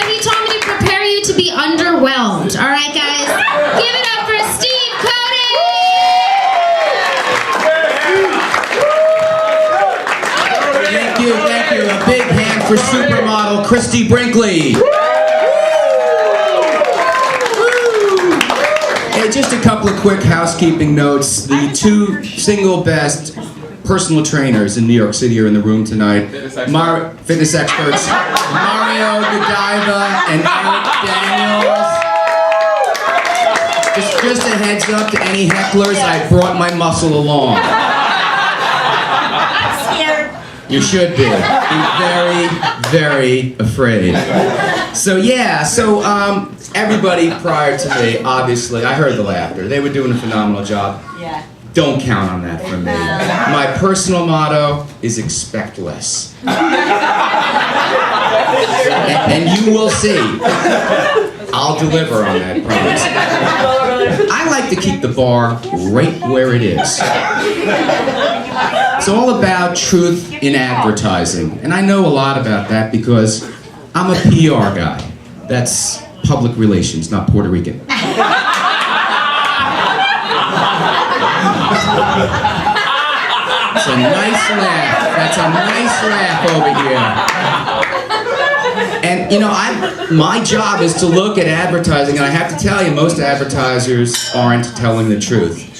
but he told me to prepare you to be underwhelmed. All right, guys? Give it up for Steve Cody! Thank you. A big hand for supermodel Christy Brinkley. Hey, just a couple of quick housekeeping notes. The two single best personal trainers in New York City are in the room tonight. Fitness experts, Mario Godiva and Eric Daniels. Just a heads up to any hecklers, I brought my muscle along. I'm scared. You should be. Be very, very afraid. So everybody prior to me, obviously, I heard the laughter. They were doing a phenomenal job. Yeah. Don't count on that from me. My personal motto is expect less. and you will see. I'll deliver on that promise. I like to keep the bar right where it is. It's all about truth in advertising. And I know a lot about that because I'm a PR guy. That's public relations, not Puerto Rican. It's a nice laugh. That's a nice laugh over here. And my job is to look at advertising, and I have to tell you, most advertisers aren't telling the truth.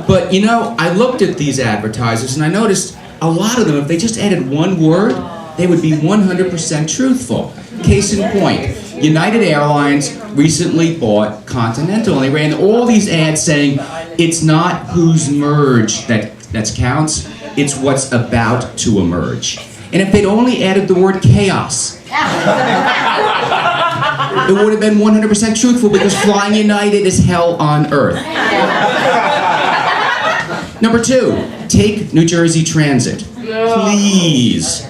But I looked at these advertisers and I noticed a lot of them, if they just added one word, they would be 100% truthful. Case in point, United Airlines recently bought Continental, and they ran all these ads saying, it's not who's merged that counts, it's what's about to emerge. And if they'd only added the word chaos, it would have been 100% truthful because flying United is hell on earth. Number 2, take New Jersey Transit. Please.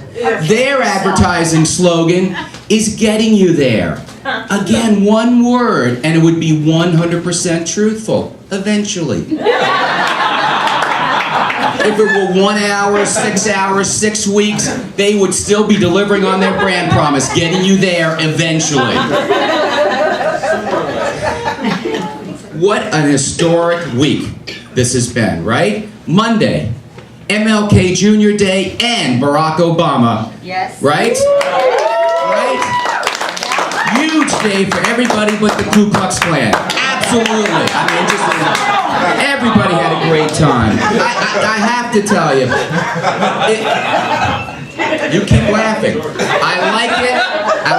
Their advertising slogan is getting you there. Again, one word, and it would be 100% truthful, eventually. If it were 1 hour, 6 hours, 6 weeks, they would still be delivering on their brand promise, getting you there eventually. What an historic week this has been, right? Monday, MLK Jr. Day and Barack Obama. Yes. Right? Right? Huge day for everybody but the Ku Klux Klan. Absolutely. I mean, everybody had a great time. I have to tell you, you keep laughing. I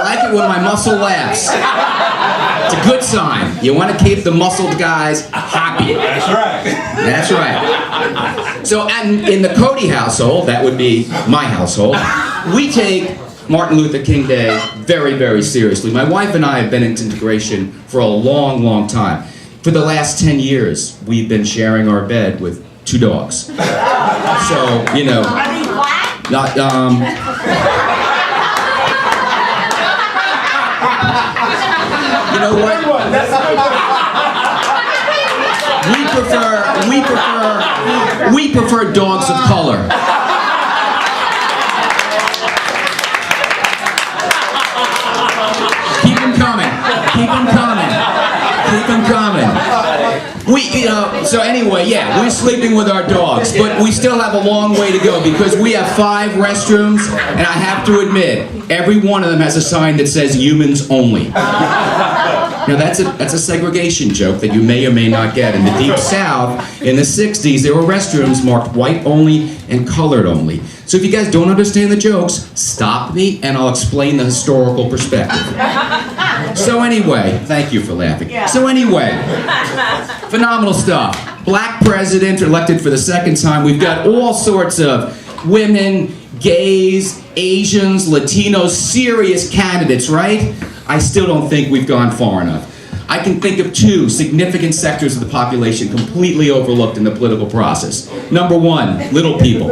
like it when my muscle laughs. It's a good sign. You want to keep the muscled guys happy. That's right. That's right. So in the Cody household, that would be my household, we take Martin Luther King Day very, very seriously. My wife and I have been in integration for a long, long time. For the last 10 years, we've been sharing our bed with 2 dogs. So, not, you know what? We prefer dogs of color. Keep them coming. Keep them coming. Keep them coming. So anyway, yeah, we're sleeping with our dogs, but we still have a long way to go because we have 5 restrooms, and I have to admit, every one of them has a sign that says humans only. Now that's a segregation joke that you may or may not get. In the Deep South, in the 60s, there were restrooms marked white only and colored only. So if you guys don't understand the jokes, stop me and I'll explain the historical perspective. So anyway, thank you for laughing. So anyway, phenomenal stuff. Black president elected for the 2nd time. We've got all sorts of women, gays, Asians, Latinos, serious candidates, right? I still don't think we've gone far enough. I can think of 2 significant sectors of the population completely overlooked in the political process. Number 1, little people.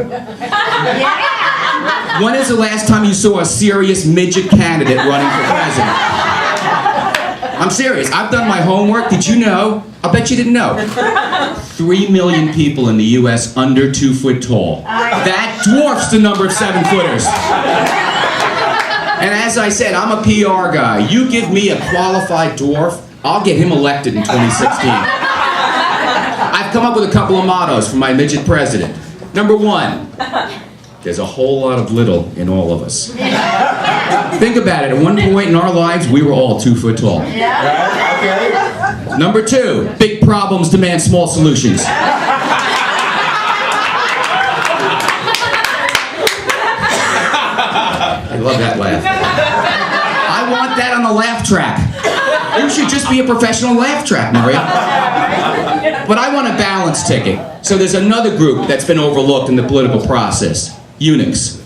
When is the last time you saw a serious midget candidate running for president? I'm serious. I've done my homework. Did you know? I'll bet you didn't know. 3 million people in the U.S. under 2 foot tall. That dwarfs the number of 7-footers. And as I said, I'm a PR guy. You give me a qualified dwarf, I'll get him elected in 2016. I've come up with a couple of mottos for my midget president. Number 1, there's a whole lot of little in all of us. Think about it. At one point in our lives, we were all 2 foot tall. Number 2, big problems demand small solutions. I love that laugh. I want that on the laugh track. You should just be a professional laugh track, Mario. But I want a balance ticket. So there's another group that's been overlooked in the political process. Eunuchs.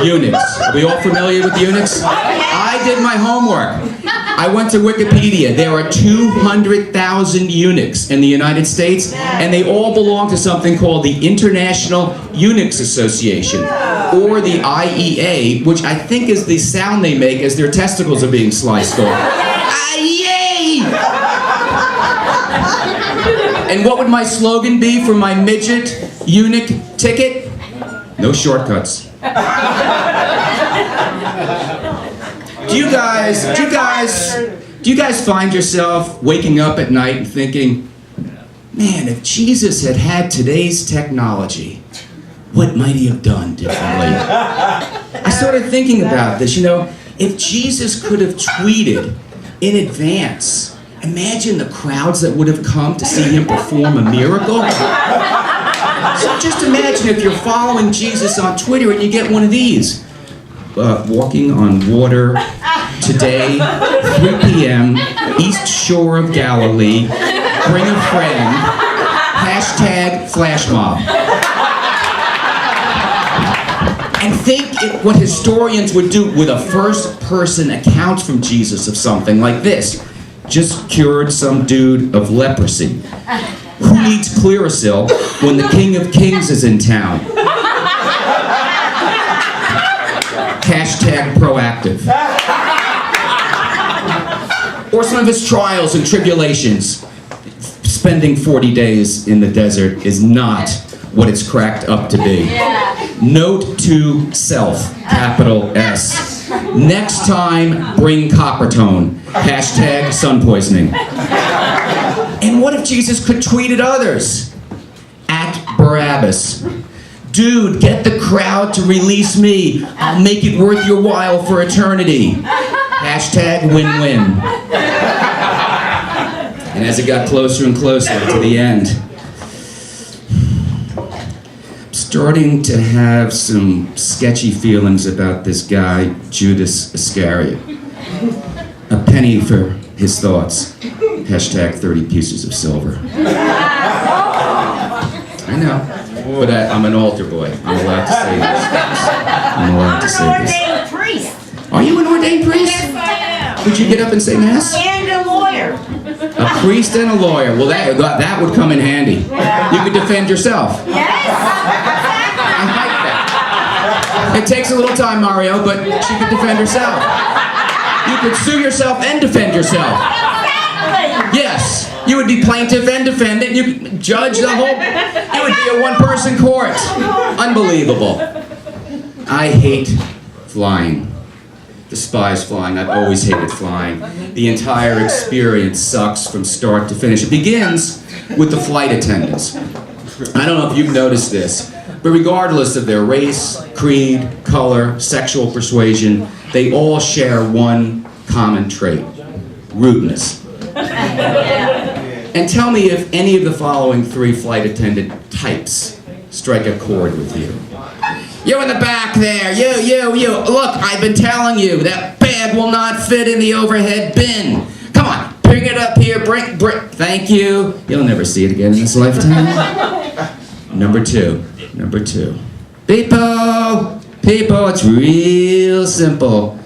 Eunuchs. Are we all familiar with eunuchs? I did my homework. I went to Wikipedia. There are 200,000 eunuchs in the United States, and they all belong to something called the International Eunuchs Association, or the IEA, which I think is the sound they make as their testicles are being sliced off. IEA! And what would my slogan be for my midget eunuch ticket? No shortcuts. Do you guys find yourself waking up at night and thinking, man, if Jesus had had today's technology, what might he have done differently? I started thinking about this, if Jesus could have tweeted in advance, imagine the crowds that would have come to see him perform a miracle. So just imagine if you're following Jesus on Twitter and you get one of these. Walking on water today, 3 p.m., East Shore of Galilee, bring a friend, #flashmob. And think what historians would do with a first-person account from Jesus of something like this. Just cured some dude of leprosy. Who needs Clearasil when the King of Kings is in town? #proactive. Or some of his trials and tribulations. Spending 40 days in the desert is not what it's cracked up to be. Note to self, capital S. Next time, bring Coppertone. #sun poisoning. And what if Jesus could tweet at others? @Barabbas. Dude, get the crowd to release me. I'll make it worth your while for eternity. #win-win. And as it got closer and closer to the end, I'm starting to have some sketchy feelings about this guy, Judas Iscariot. A penny for his thoughts. #30 pieces of silver. I know. But I'm an altar boy. I'm allowed to say this. I'm allowed to say this. Ordained priest. Are you an ordained priest? Yes, I am. Would you get up and say mass? And a lawyer. A priest and a lawyer. Well, that would come in handy. You could defend yourself. Yes. I like that. It takes a little time, Mario, but she could defend herself. You could sue yourself and defend yourself. Exactly. Yes. You would be plaintiff and defendant. You could judge the whole... It would be a one-person court. Unbelievable. I hate flying. Despise flying. I've always hated flying. The entire experience sucks from start to finish. It begins with the flight attendants. I don't know if you've noticed this, but regardless of their race, creed, color, sexual persuasion, they all share one common trait: rudeness. And tell me if any of the following 3 flight attendant types strike a chord with you. You in the back there, you. Look, I've been telling you, that bag will not fit in the overhead bin. Come on, bring it up here, bring, thank you. You'll never see it again in this lifetime. Number two. People, it's real simple.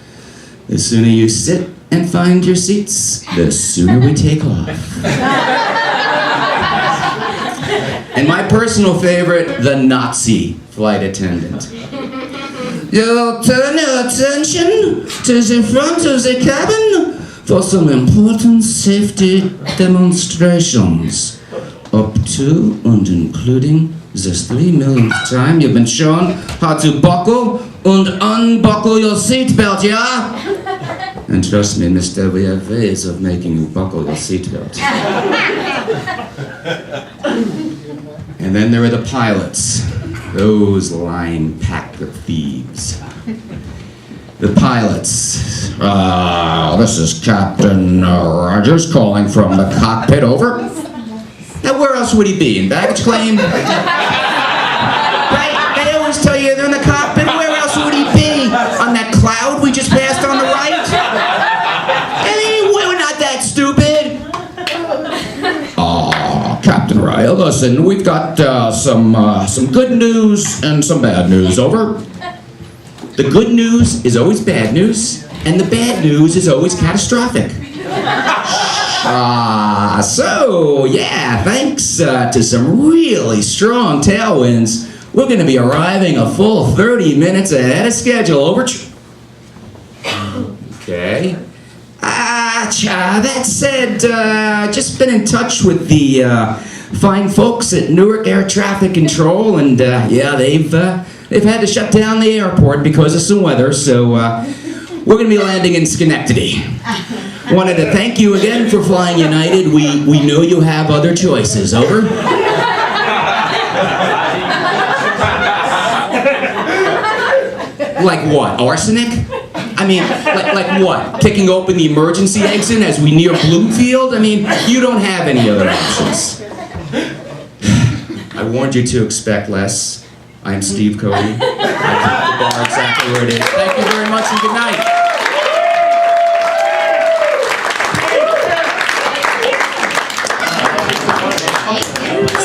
The sooner you sit and find your seats, the sooner we take off. And my personal favorite, the Nazi flight attendant. You'll turn your attention to the front of the cabin for some important safety demonstrations. Up to and including the 3 millionth time you've been shown how to buckle and unbuckle your seatbelt, yeah? And trust me, mister, we have ways of making you buckle your seatbelt. And then there are the pilots, those line-packed of thieves. The pilots. This is Captain Rogers calling from the cockpit, over. Now, where else would he be? In baggage claim? Right? They always tell you they're in the cockpit. Where else would he be? On that cloud we just passed on the right? I mean, we're not that stupid. Captain Ryle, listen, we've got some good news and some bad news, over. The good news is always bad news, and the bad news is always catastrophic. So, yeah, thanks to some really strong tailwinds, we're going to be arriving a full 30 minutes ahead of schedule, over. Okay. That said, just been in touch with the fine folks at Newark Air Traffic Control, and yeah, they've had to shut down the airport because of some weather, so we're going to be landing in Schenectady. Wanted to thank you again for flying United. We know you have other choices, over. Like what? Arsenic? I mean, like what? Kicking open the emergency exit as we near Bloomfield? I mean, you don't have any other options. I warned you to expect less. I am Steve Cody. I keep the bar exactly where it is. Thank you very much and good night.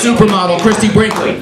Supermodel Christy Brinkley.